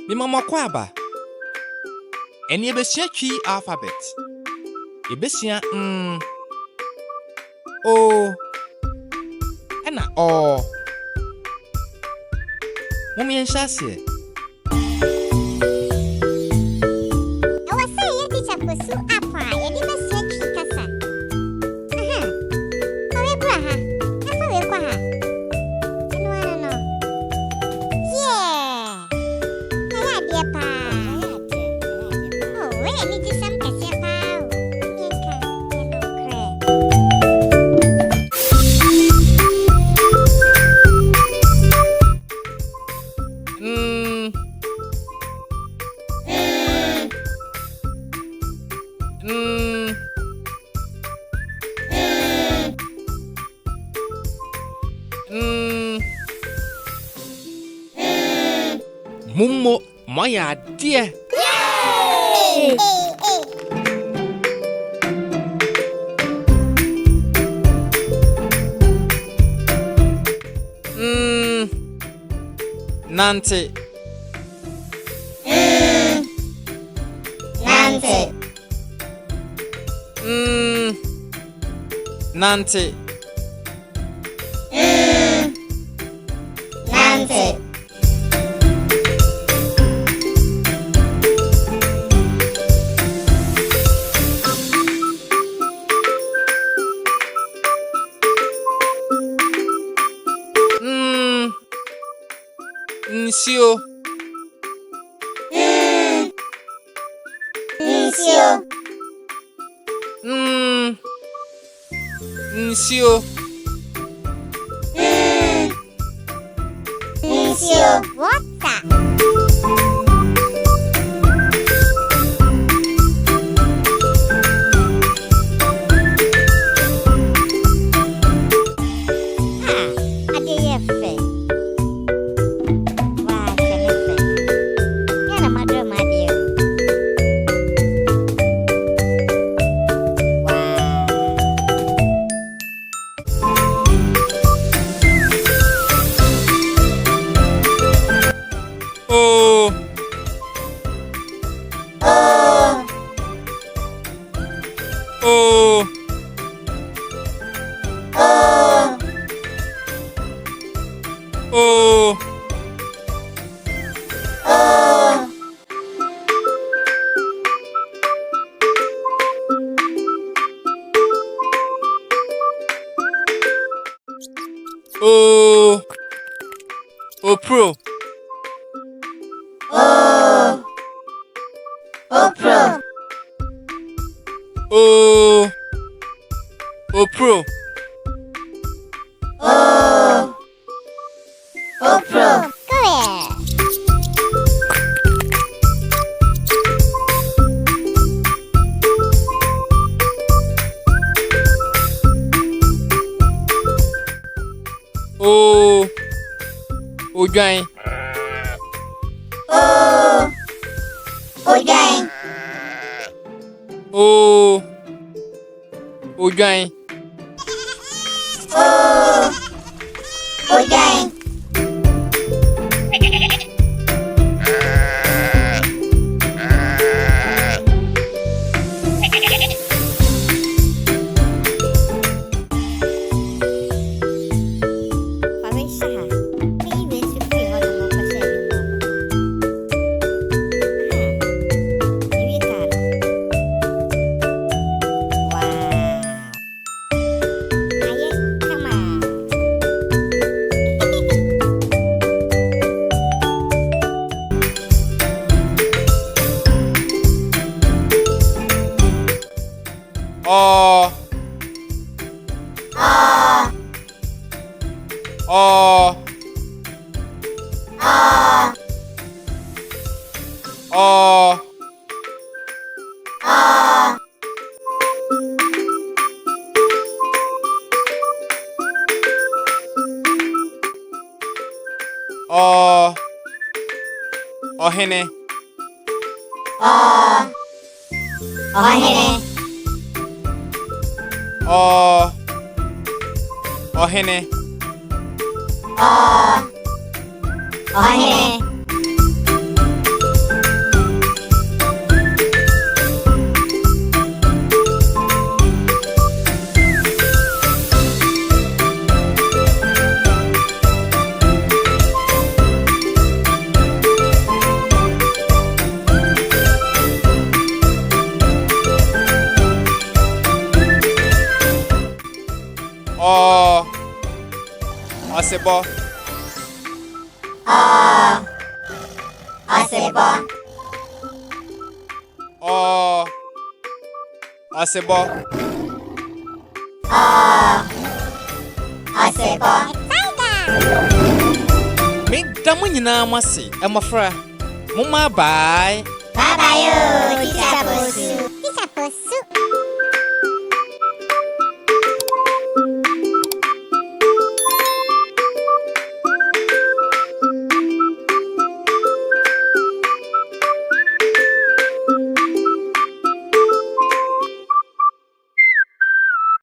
Me mama kwaba. Eni ebesia twi alphabet. Ebesia o ena o. Mummy enshase. I was saying Teacher Fosu apa. Yedi besia twi kasa. Owe bra ha. Afa we kwa ha. No. Yeah. Kaya dia pa. Oh, we need to some kasa pa. Mienka. Mummo maya dear. Yay! Nante. Nante. Nante. Nante. Nsio. Nsio. Nsio. Nsio. Water. Pro. Pro. Pro. Pro. Clear. Ojan. Ojan. Ojan. Ojan. Ohene. Ohene. Ohene. Ohene. Osebo. Osebo. Osebo. Osebo. Me damu nyina amase. Emofra. Mama bye. Bye bye, Teacher Fosu. Teacher Fosu.